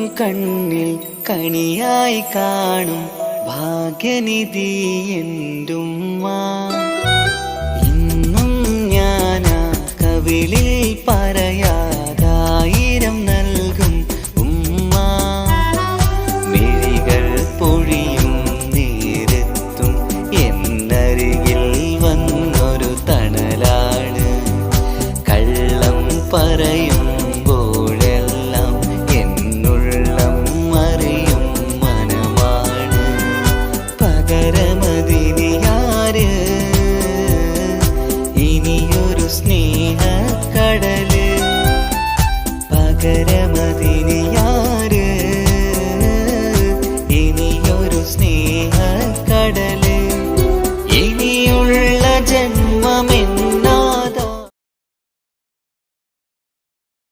കണ്ണിൽ കണിയായി കാണും ഭാഗ്യനിധി എന്റുമ്മ. ഇന്നും ഞാനാ കവിളിൽ പറയാതായിരം നൽകും ഉമ്മ. മിഴികൾ പൊഴിയും നേരത്തും എന്നരികിൽ വന്നൊരു തണലാണ്. കള്ളം പറയുമ്പോഴെല്ലാം എന്നുള്ളം അറിയും മനമാണ്. പകരമതിനിയാര് ഇനിയൊരു സ്നേഹക്കടല്. പകര